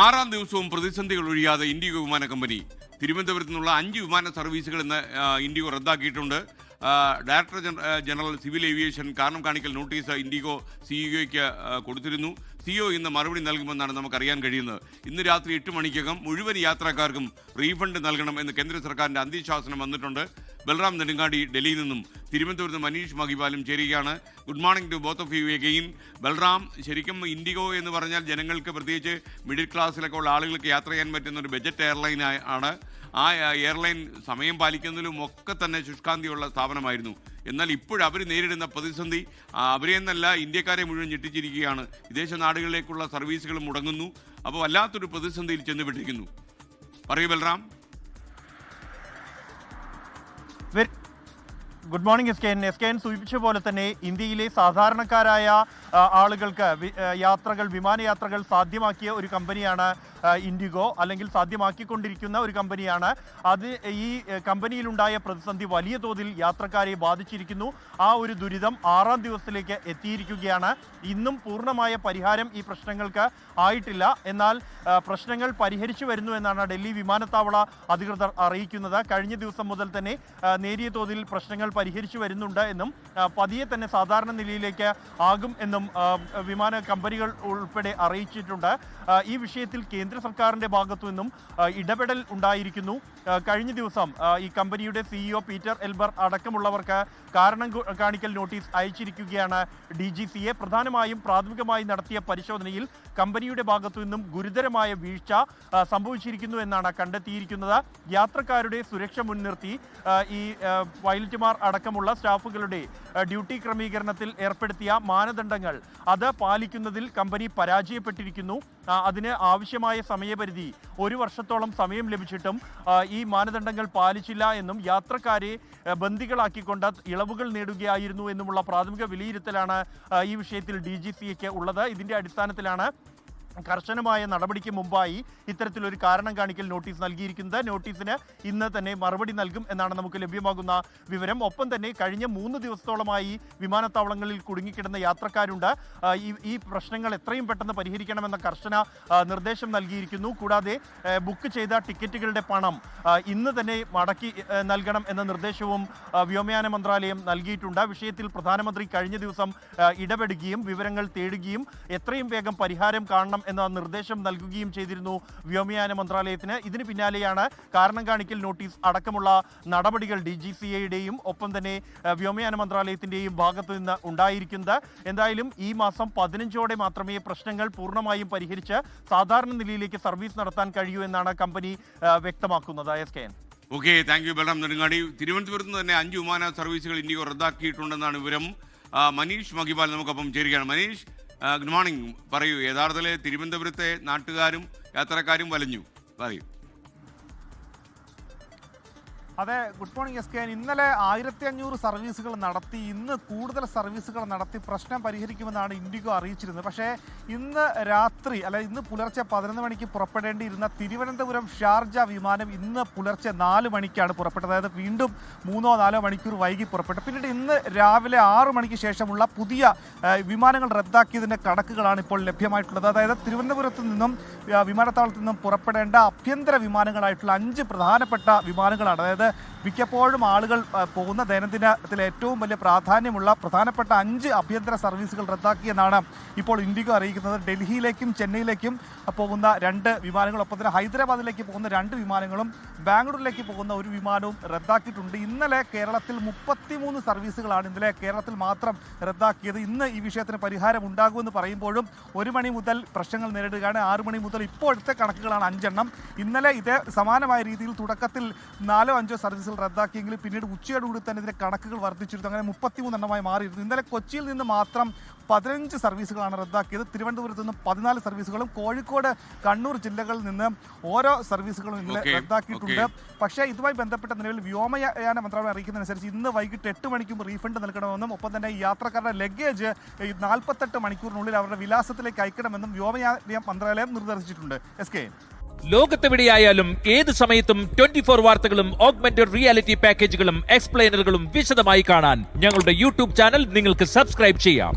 ആറാം ദിവസവും പ്രതിസന്ധികൾ ഒഴിയാതെ ഇൻഡിഗോ വിമാന കമ്പനി. തിരുവനന്തപുരത്ത് നിന്നുള്ള 5 വിമാന സർവീസുകൾ ഇന്ന് ഇൻഡിഗോ റദ്ദാക്കിയിട്ടുണ്ട്. ഡയറക്ടർ ജനറൽ സിവിൽ ഏവിയേഷൻ കാരണം കാണിക്കൽ നോട്ടീസ് ഇൻഡിഗോ സിഇഒയ്ക്ക് കൊടുത്തിരുന്നു. സിഇഒ ഇന്ന് മറുപടി നൽകുമെന്നാണ് നമുക്കറിയാൻ കഴിയുന്നത്. ഇന്ന് രാത്രി 8 മണിക്കകം മുഴുവൻ യാത്രക്കാർക്കും റീഫണ്ട് നൽകണം എന്ന് കേന്ദ്ര സർക്കാരിൻ്റെ അന്ത്യശാസനം വന്നിട്ടുണ്ട്. ബൽറാം നെടുങ്ങാടി ഡൽഹിയിൽ നിന്നും തിരുവനന്തപുരത്ത് മനീഷ് മഹിപാലും ചേരുകയാണ്. Good morning to both of you again. Balram, ശരിക്കും ഇൻഡിഗോ എന്ന് പറഞ്ഞാൽ ജനങ്ങൾക്ക്, പ്രത്യേകിച്ച് മിഡിൽ ക്ലാസ്സിലൊക്കെ ഉള്ള ആളുകൾക്ക് യാത്ര ചെയ്യാൻ പറ്റുന്ന ഒരു ബജറ്റ് എയർലൈൻ ആണ്. ആ എയർലൈൻ സമയം പാലിക്കുന്നതിലും ഒക്കെ തന്നെ ശുഷ്കാന്തിയുള്ള സ്ഥാപനമായിരുന്നു. എന്നാൽ ഇപ്പോഴവർ നേരിടുന്ന പ്രതിസന്ധി അവരെന്നല്ല, ഇന്ത്യക്കാരെ മുഴുവൻ ഞെട്ടിച്ചിരിക്കുകയാണ്. വിദേശ നാടുകളിലേക്കുള്ള സർവീസുകൾ മുടങ്ങുന്നു. അപ്പോൾ വല്ലാത്തൊരു പ്രതിസന്ധിയിൽ ചെന്നുപെട്ടിരിക്കുന്നു. പറയൂ Balram. Good morning S K N സൂചിപ്പിച്ച പോലെ തന്നെ ഇന്ത്യയിലെ സാധാരണക്കാരായ ആളുകൾക്ക് വിമാനയാത്രകൾ സാധ്യമാക്കിയ ഒരു കമ്പനിയാണ് ഇൻഡിഗോ, അല്ലെങ്കിൽ സാധ്യമാക്കിക്കൊണ്ടിരിക്കുന്ന ഒരു കമ്പനിയാണ് അത്. ഈ കമ്പനിയിലുണ്ടായ പ്രതിസന്ധി വലിയ തോതിൽ യാത്രക്കാരെ ബാധിച്ചിരിക്കുന്നു. ആ ഒരു ദുരിതം 6ാം ദിവസത്തിലേക്ക് എത്തിയിരിക്കുകയാണ്. ഇന്നും പൂർണ്ണമായ പരിഹാരം ഈ പ്രശ്നങ്ങൾക്ക് ആയിട്ടില്ല. എന്നാൽ പ്രശ്നങ്ങൾ പരിഹരിച്ചു വരുന്നു എന്നാണ് ഡൽഹി വിമാനത്താവള അധികൃതർ അറിയിക്കുന്നത്. കഴിഞ്ഞ ദിവസം മുതൽ തന്നെ നേരിയ തോതിൽ പ്രശ്നങ്ങൾ പരിഹരിച്ചു വരുന്നുണ്ട് എന്നും പതിയെ തന്നെ സാധാരണ നിലയിലേക്ക് ആകും എന്നും വിമാന കമ്പനികൾ ഉൾപ്പെടെ അറിയിച്ചിട്ടുണ്ട്. ഈ വിഷയത്തിൽ കേന്ദ്ര സർക്കാരിന്റെ ഭാഗത്തു നിന്നും ഇടപെടൽ ഉണ്ടായിരിക്കുന്നു. കഴിഞ്ഞ ദിവസം ഈ കമ്പനിയുടെ സിഇഒ പീറ്റർ എൽബർ അടക്കമുള്ളവർക്ക് കാരണം കാണിക്കൽ നോട്ടീസ് അയച്ചിരിക്കുകയാണ് DGCA. പ്രധാനമായും പ്രാഥമികമായി നടത്തിയ പരിശോധനയിൽ കമ്പനിയുടെ ഭാഗത്തു നിന്നും ഗുരുതരമായ വീഴ്ച സംഭവിച്ചിരിക്കുന്നു എന്നാണ് കണ്ടെത്തിയിരിക്കുന്നത്. യാത്രക്കാരുടെ സുരക്ഷ മുൻനിർത്തി ഈ പൈലറ്റുമാർ അടക്കമുള്ള സ്റ്റാഫുകളുടെ ഡ്യൂട്ടി ക്രമീകരണത്തിൽ ഏർപ്പെടുത്തിയ മാനദണ്ഡങ്ങൾ അത് പാലിക്കുന്നതിൽ കമ്പനി പരാജയപ്പെട്ടിരിക്കുന്നു. അതിന് ആവശ്യമായ സമയപരിധി 1 വർഷത്തോളം സമയം ലഭിച്ചിട്ടും ഈ മാനദണ്ഡങ്ങൾ പാലിച്ചില്ല എന്നും യാത്രക്കാരെ ബന്ദികളാക്കിക്കൊണ്ട് ഇളവുകൾ നേടുകയായിരുന്നു എന്നുമുള്ള പ്രാഥമിക വിലയിരുത്തലാണ് ഈ വിഷയത്തിൽ DGCAക്ക് ഉള്ളത്. ഇതിന്റെ അടിസ്ഥാനത്തിലാണ് കർശനമായ നടപടിക്ക് മുമ്പായി ഇത്തരത്തിലൊരു കാരണം കാണിക്കൽ നോട്ടീസ് നൽകിയിരിക്കുന്നത്. നോട്ടീസിന് ഇന്ന് തന്നെ മറുപടി നൽകും എന്നാണ് നമുക്ക് ലഭ്യമാകുന്ന വിവരം. ഒപ്പം തന്നെ കഴിഞ്ഞ 3 ദിവസത്തോളമായി വിമാനത്താവളങ്ങളിൽ കുടുങ്ങിക്കിടന്ന യാത്രക്കാരുണ്ട്. ഈ പ്രശ്നങ്ങൾ എത്രയും പെട്ടെന്ന് പരിഹരിക്കണമെന്ന കർശന നിർദ്ദേശം നൽകിയിരിക്കുന്നു. കൂടാതെ ബുക്ക് ചെയ്ത ടിക്കറ്റുകളുടെ പണം ഇന്ന് തന്നെ മടക്കി നൽകണം എന്ന നിർദ്ദേശവും വ്യോമയാന മന്ത്രാലയം നൽകിയിട്ടുണ്ട്. വിഷയത്തിൽ പ്രധാനമന്ത്രി കഴിഞ്ഞ ദിവസം ഇടപെടുകയും വിവരങ്ങൾ തേടുകയും എത്രയും വേഗം പരിഹാരം കാണണം എന്ന നിർദ്ദേശം നൽകുകയും ചെയ്തിരുന്നു വ്യോമയാന മന്ത്രാലയത്തിന്. ഇതിന് പിന്നാലെയാണ് കാരണം കാണിക്കൽ നോട്ടീസ് അടക്കമുള്ള നടപടികൾ DGCAയുടെയും ഒപ്പം തന്നെ വ്യോമയാന മന്ത്രാലയത്തിന്റെയും ഭാഗത്തു നിന്ന് ഉണ്ടായിരിക്കുന്നത്. എന്തായാലും ഈ മാസം 15ഓടെ മാത്രമേ പ്രശ്നങ്ങൾ പൂർണ്ണമായും പരിഹരിച്ച് സാധാരണ നിലയിലേക്ക് സർവീസ് നടത്താൻ കഴിയൂ എന്നാണ് കമ്പനി വ്യക്തമാക്കുന്നത്. Okay, thank you Balram Nedungadi. തിരുവനന്തപുരത്ത് നിന്ന് തന്നെ 5 വിമാന സർവീസുകൾ ഇൻഡിഗോ റദ്ദാക്കിയിട്ടുണ്ടെന്നാണ് വിവരം. മനീഷ് മഹിപാൽ നമുക്കൊപ്പം ചേരുകയാണ്. Manish, good morning. പറയൂ, യഥാർത്ഥത്തിൽ തിരുവനന്തപുരത്തെ നാട്ടുകാരും യാത്രക്കാരും വലഞ്ഞു. പറയൂ. അതെ, ഗുഡ് മോർണിംഗ് SK. ഇന്നലെ 1500 സർവീസുകൾ നടത്തി, ഇന്ന് കൂടുതൽ സർവീസുകൾ നടത്തി പ്രശ്നം പരിഹരിക്കുമെന്നാണ് ഇൻഡിഗോ അറിയിച്ചിരുന്നത്. പക്ഷേ ഇന്ന് രാത്രി ഇന്ന് പുലർച്ചെ 11 മണിക്ക് പുറപ്പെടേണ്ടിയിരുന്ന തിരുവനന്തപുരം ഷാർജ വിമാനം ഇന്ന് പുലർച്ചെ 4 മണിക്കാണ് പുറപ്പെട്ടത്. അതായത് വീണ്ടും 3-4 മണിക്കൂർ വൈകി പുറപ്പെട്ടു. പിന്നീട് ഇന്ന് രാവിലെ 6 മണിക്ക് ശേഷമുള്ള പുതിയ വിമാനങ്ങൾ റദ്ദാക്കിയതിൻ്റെ കണക്കുകളാണ് ഇപ്പോൾ ലഭ്യമായിട്ടുള്ളത്. അതായത് തിരുവനന്തപുരത്ത് നിന്നും വിമാനത്താവളത്തിൽ നിന്നും പുറപ്പെടേണ്ട ആഭ്യന്തര വിമാനങ്ങളായിട്ടുള്ള 5 പ്രധാനപ്പെട്ട വിമാനങ്ങളാണ്. അതായത് മിക്കപ്പോഴും ആളുകൾ പോകുന്ന ദൈനംദിനത്തിൽ ഏറ്റവും വലിയ പ്രാധാന്യമുള്ള പ്രധാനപ്പെട്ട 5 ആഭ്യന്തര സർവീസുകൾ റദ്ദാക്കിയെന്നാണ് ഇപ്പോൾ ഇൻഡിഗോ അറിയിക്കുന്നത്. ഡൽഹിയിലേക്കും ചെന്നൈയിലേക്കും പോകുന്ന 2 വിമാനങ്ങളും ഒപ്പം തന്നെ ഹൈദരാബാദിലേക്ക് പോകുന്ന 2 വിമാനങ്ങളും ബാംഗ്ലൂരിലേക്ക് പോകുന്ന 1 വിമാനവും റദ്ദാക്കിയിട്ടുണ്ട്. ഇന്നലെ കേരളത്തിൽ 33 സർവീസുകളാണ് ഇന്നലെ കേരളത്തിൽ മാത്രം റദ്ദാക്കിയത്. ഇന്ന് ഈ വിഷയത്തിന് പരിഹാരം ഉണ്ടാകുമെന്ന് പറയുമ്പോഴും 1 മണി മുതൽ പ്രശ്നങ്ങൾ നേരിടുകയാണ്. 6 മണി മുതൽ ഇപ്പോഴത്തെ കണക്കുകളാണ് 5 എണ്ണം. ഇന്നലെ ഇതേ സമാനമായ രീതിയിൽ തുടക്കത്തിൽ 4-5 സർവീസുകൾ റദ്ദാക്കിയെങ്കിലും പിന്നീട് ഉച്ചയോടുകൂടി തന്നെ ഇതിന്റെ കണക്കുകൾ വർദ്ധിച്ചിരുന്നു. അങ്ങനെ 33 എണ്ണമായി മാറിയിരുന്നു. ഇന്നലെ കൊച്ചിയിൽ നിന്ന് മാത്രം 15 സർവീസുകളാണ് റദ്ദാക്കിയത്. തിരുവനന്തപുരത്ത് നിന്ന് 14 സർവീസുകളും കോഴിക്കോട്, കണ്ണൂർ ജില്ലകളിൽ നിന്ന് ഓരോ സർവീസുകളും ഇന്നലെ റദ്ദാക്കിയിട്ടുണ്ട്. പക്ഷേ ഇതുമായി ബന്ധപ്പെട്ട നിലവിൽ വ്യോമയാന മന്ത്രാലയം അറിയിക്കുന്നതനുസരിച്ച് ഇന്ന് വൈകിട്ട് 8 മണിക്കും റീഫണ്ട് നൽകണമെന്നും ഒപ്പം തന്നെ യാത്രക്കാരുടെ ലഗേജ് 48 മണിക്കൂറിനുള്ളിൽ അവരുടെ വിലാസത്തിലേക്ക് അയക്കണമെന്നും വ്യോമയാന മന്ത്രാലയം നിർദ്ദേശിച്ചിട്ടുണ്ട്. SK. ലോകത്തെവിടെയായാലും ഏത് സമയത്തും 24 വാർത്തകളും ഓഗ്മെന്റഡ് റിയാലിറ്റി പാക്കേജുകളും എക്സ്പ്ലെയിനറുകളും വിശദമായി കാണാൻ ഞങ്ങളുടെ യൂട്യൂബ് ചാനൽ നിങ്ങൾക്ക് സബ്സ്ക്രൈബ് ചെയ്യാം.